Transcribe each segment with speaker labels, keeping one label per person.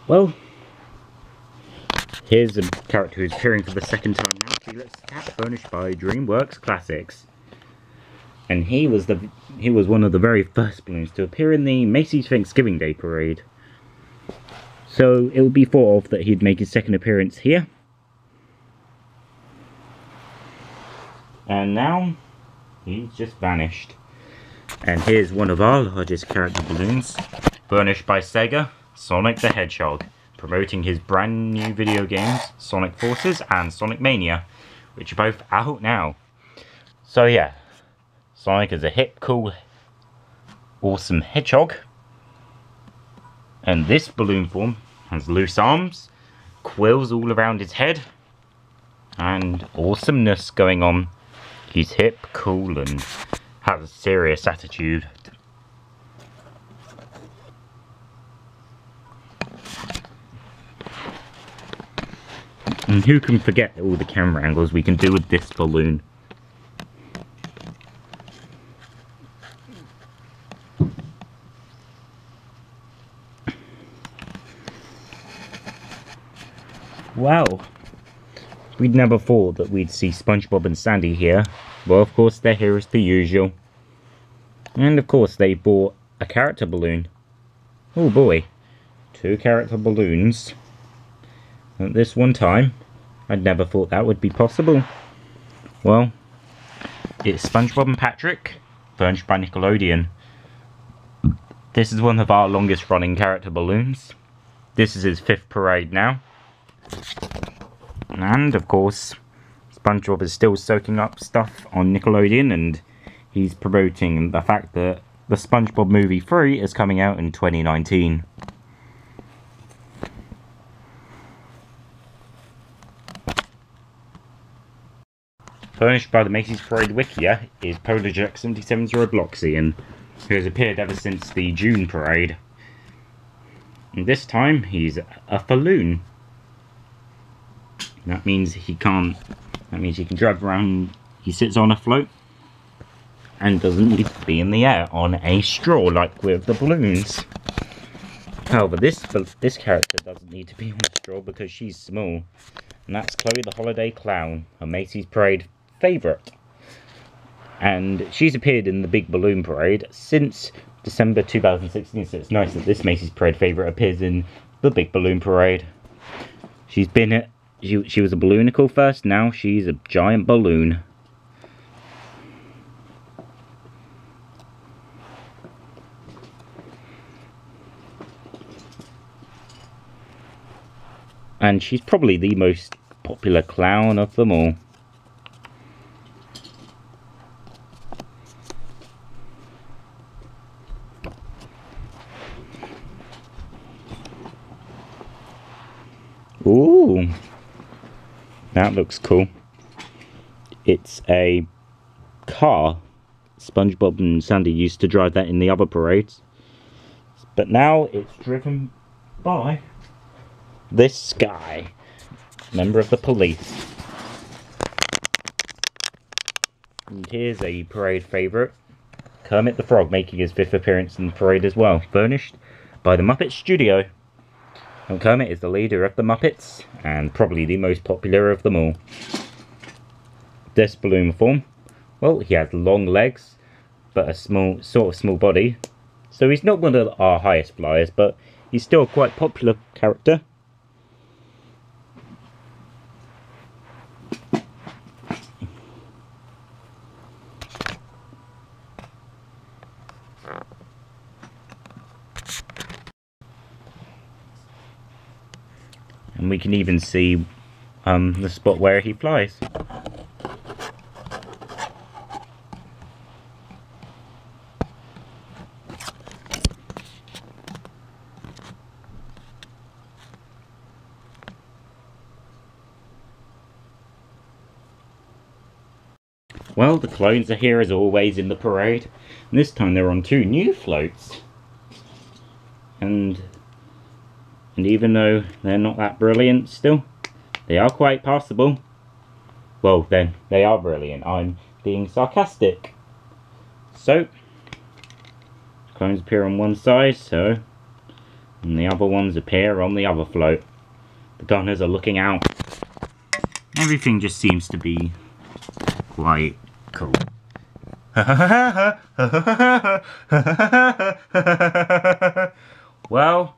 Speaker 1: Well, here's a character who's appearing for the second time now. Felix the Cat, furnished by DreamWorks Classics. And he was one of the very first balloons to appear in the Macy's Thanksgiving Day Parade. So it would be thought of that he'd make his second appearance here. And now he's just vanished. And here's one of our largest character balloons, furnished by Sega, Sonic the Hedgehog, promoting his brand new video games, Sonic Forces and Sonic Mania, which are both out now. So yeah, Sonic is a hip, cool, awesome hedgehog. And this balloon form has loose arms, quills all around his head, and awesomeness going on. He's hip, cool, and has a serious attitude. And who can forget all the camera angles we can do with this balloon? Wow, we'd never thought that we'd see SpongeBob and Sandy here. Well, of course, they're here as per usual. And of course, they bought a character balloon. Oh boy, 2 character balloons at this one time. I'd never thought that would be possible. Well, it's SpongeBob and Patrick, furnished by Nickelodeon. This is one of our longest running character balloons. This is his 5th parade now. And of course, SpongeBob is still soaking up stuff on Nickelodeon, and he's promoting the fact that the SpongeBob movie 3 is coming out in 2019. Furnished by the Macy's Parade Wikia is Polar Jack 77's Robloxian, who has appeared ever since the June parade. And this time he's a falloon. That means he can drive around. He sits on a float and doesn't need to be in the air on a straw like with the balloons. However, this character doesn't need to be on a straw because she's small, and that's Chloe the Holiday Clown, a Macy's Parade favourite. And she's appeared in the Big Balloon Parade since December 2016, so it's nice that this Macy's Parade favourite appears in the Big Balloon Parade. She's been at She was a balloonicle first, now she's a giant balloon. And she's probably the most popular clown of them all. Ooh! That looks cool. It's a car. SpongeBob and Sandy used to drive that in the other parades. But now it's driven by this guy, member of the police. And here's a parade favourite, Kermit the Frog, making his 5th appearance in the parade as well, furnished by the Muppet Studio. And Kermit is the leader of the Muppets, and probably the most popular of them all. This balloon form, well, he has long legs, but a sort of small body. So he's not one of our highest flyers, but he's still a quite popular character. And we can even see the spot where he flies. Well, the clones are here as always in the parade, and this time they're on 2 new floats. And even though they're not that brilliant still, they are quite passable. Well then, they are brilliant. I'm being sarcastic. So, clones appear on one side, so and the other ones appear on the other float. The gunners are looking out. Everything just seems to be quite cool. Well,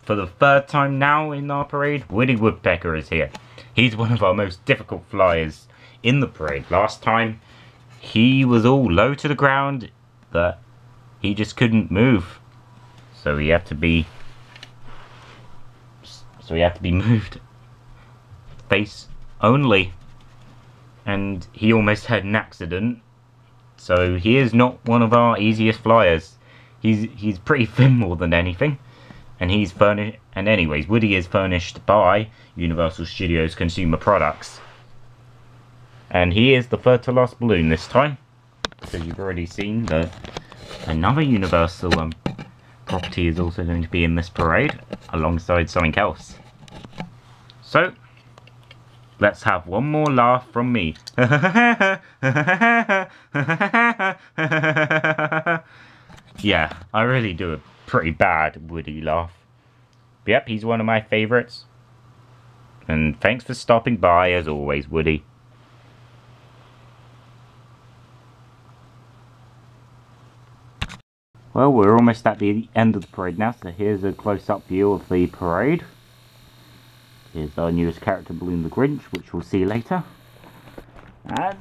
Speaker 1: for the third time now in our parade, Woody Woodpecker is here. He's one of our most difficult flyers in the parade. Last time, he was all low to the ground, but he just couldn't move. So he had to be moved face only. And he almost had an accident. So he is not one of our easiest flyers. He's pretty thin more than anything. And he's furnished, and anyways, Woody is furnished by Universal Studios Consumer Products. And he is the third to last balloon this time. So you've already seen that another Universal property is also going to be in this parade, alongside something else. So, let's have one more laugh from me. Yeah, I really do a pretty bad Woody laugh. But yep, he's one of my favourites. And thanks for stopping by as always, Woody. Well, we're almost at the end of the parade now, so here's a close-up view of the parade. Here's our newest character balloon, the Grinch, which we'll see later. And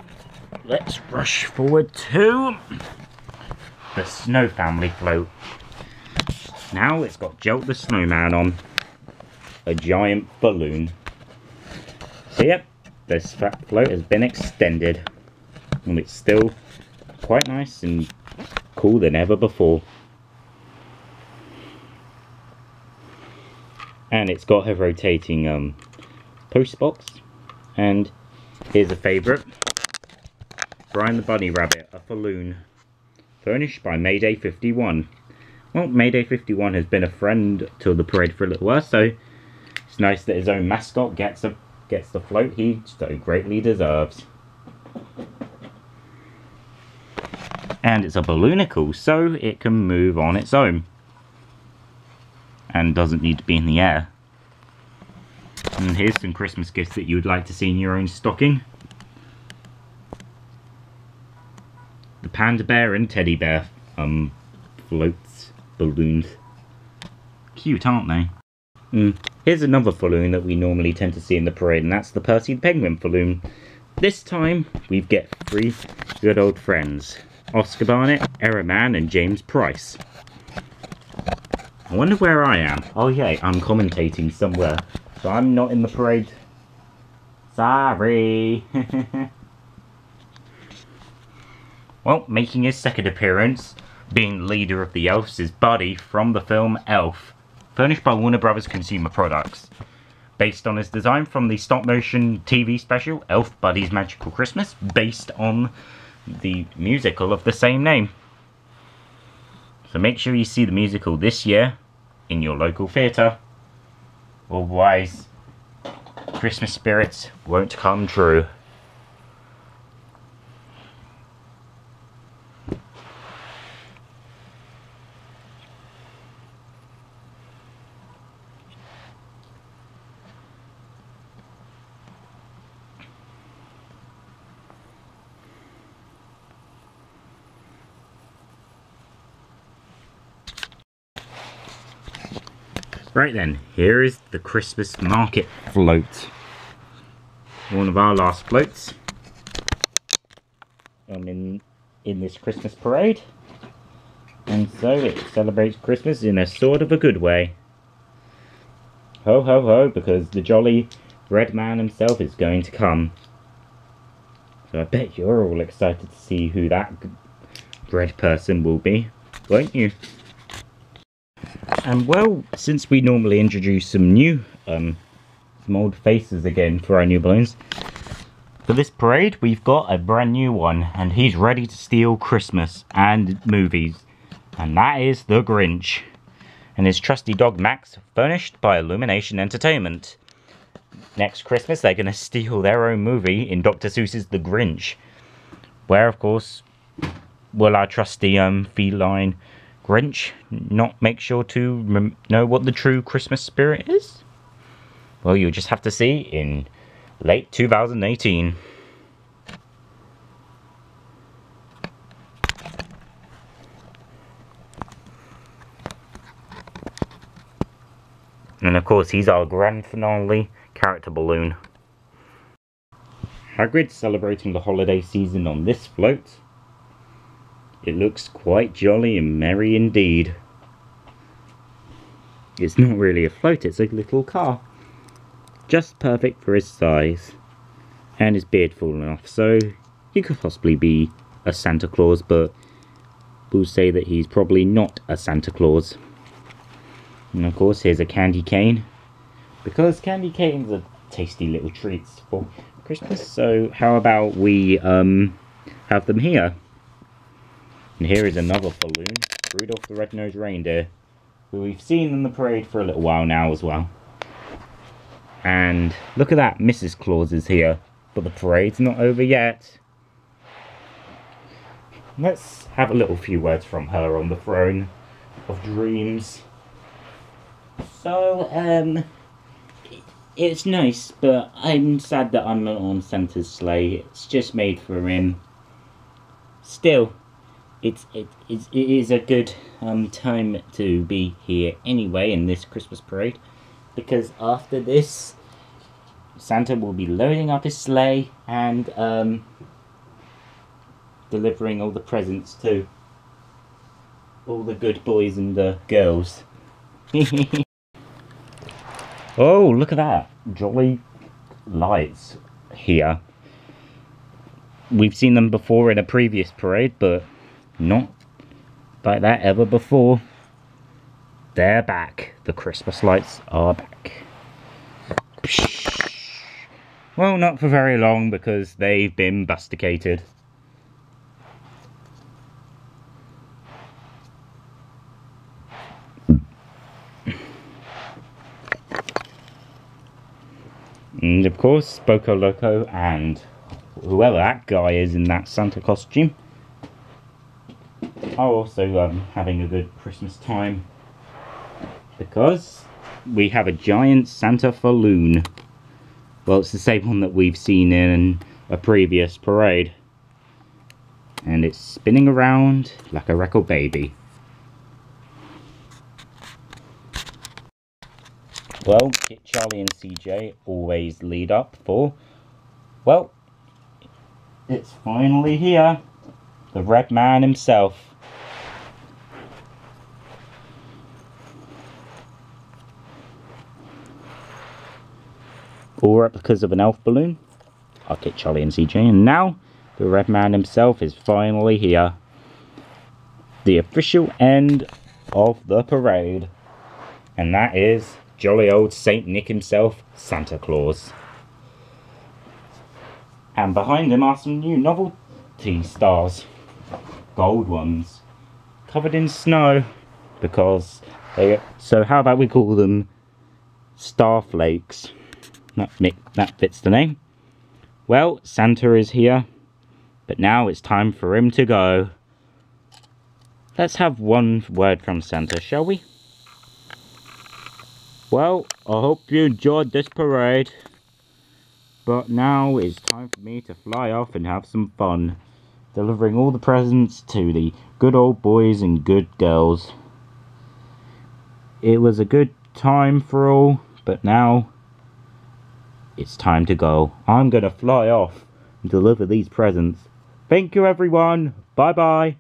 Speaker 1: let's rush forward to the Snow Family float. Now it's got Jolt the Snowman on a giant balloon. So yep, this float has been extended, and it's still quite nice and cool than ever before. And it's got a rotating post box. And here's a favourite, Brian the Bunny Rabbit, a balloon, furnished by Mayday 51. Well, Mayday 51 has been a friend to the parade for a little while, so it's nice that his own mascot gets the float he so greatly deserves. And it's a balloonicle, so it can move on its own. And doesn't need to be in the air. And here's some Christmas gifts that you would like to see in your own stocking. The Panda Bear and Teddy Bear floats, balloons. Cute, aren't they? Here's another balloon that we normally tend to see in the parade, and that's the Percy the Penguin balloon. This time, we get 3 good old friends. Oscar Barnett, Error Man, and James Price. I wonder where I am. Oh yeah, I'm commentating somewhere. So I'm not in the parade. Sorry. Well, making his second appearance, being leader of the elves, is Buddy from the film Elf, furnished by Warner Brothers Consumer Products. Based on his design from the stop-motion TV special, Elf Buddy's Magical Christmas, based on the musical of the same name. So make sure you see the musical this year in your local theatre. Otherwise, Christmas spirits won't come true. Right then, here is the Christmas market float. One of our last floats in this Christmas parade. And so it celebrates Christmas in a sort of a good way. Ho ho ho, because the jolly red man himself is going to come. So I bet you're all excited to see who that red person will be, won't you? And well, since we normally introduce some new, some old faces again for our new balloons, for this parade we've got a brand new one, and he's ready to steal Christmas and movies, and that is the Grinch, and his trusty dog Max, furnished by Illumination Entertainment. Next Christmas they're going to steal their own movie in Dr. Seuss's The Grinch, where of course will our trusty feline Grinch not make sure to know what the true Christmas spirit is? Well, you'll just have to see in late 2018. And of course, he's our grand finale character balloon. Hagrid's celebrating the holiday season on this float. It looks quite jolly and merry indeed. It's not really a float, it's a little car. Just perfect for his size. And his beard fallen off, so he could possibly be a Santa Claus, but we'll say that he's probably not a Santa Claus. And of course, here's a candy cane, because candy canes are tasty little treats for Christmas, so how about we have them here. And here is another balloon, Rudolph the Red-Nosed Reindeer, who we've seen in the parade for a little while now as well. And look at that, Mrs. Claus is here, but the parade's not over yet. Let's have a little few words from her on the throne of dreams. So, it's nice, but I'm sad that I'm not on Santa's sleigh. It's just made for him. Still, it is a good time to be here anyway in this Christmas parade, because after this, Santa will be loading up his sleigh and delivering all the presents to all the good boys and girls. Oh, look at that! Jolly lights here. We've seen them before in a previous parade, but not like that ever before. They're back. The Christmas lights are back. Well, not for very long, because they've been busticated. And of course, Boko Loco and whoever that guy is in that Santa costume are also having a good Christmas time, because we have a giant Santa Falloon. Well, it's the same one that we've seen in a previous parade, and it's spinning around like a record baby. Well, Kit, Charlie and CJ always lead up for, well, it's finally here, the Red Man himself. All replicas of an elf balloon are Kit, Charlie and CJ, and now the Red Man himself is finally here. The official end of the parade, and that is jolly old Saint Nick himself, Santa Claus. And behind him are some new novelty stars. Gold ones. Covered in snow. Because so how about we call them Starflakes? That fits the name. Well, Santa is here. But now it's time for him to go. Let's have one word from Santa, shall we? Well, I hope you enjoyed this parade, but now it's time for me to fly off and have some fun, delivering all the presents to the good old boys and good girls. It was a good time for all, but now it's time to go. I'm gonna fly off and deliver these presents. Thank you, everyone. Bye-bye.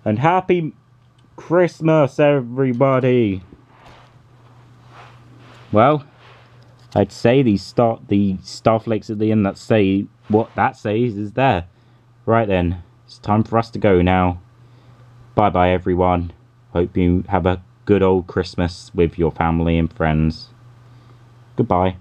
Speaker 1: And happy Christmas, everybody. Well, I'd say the Starflakes at the end that say what that says is there. Right then, it's time for us to go now. Bye bye everyone. Hope you have a good old Christmas with your family and friends. Goodbye.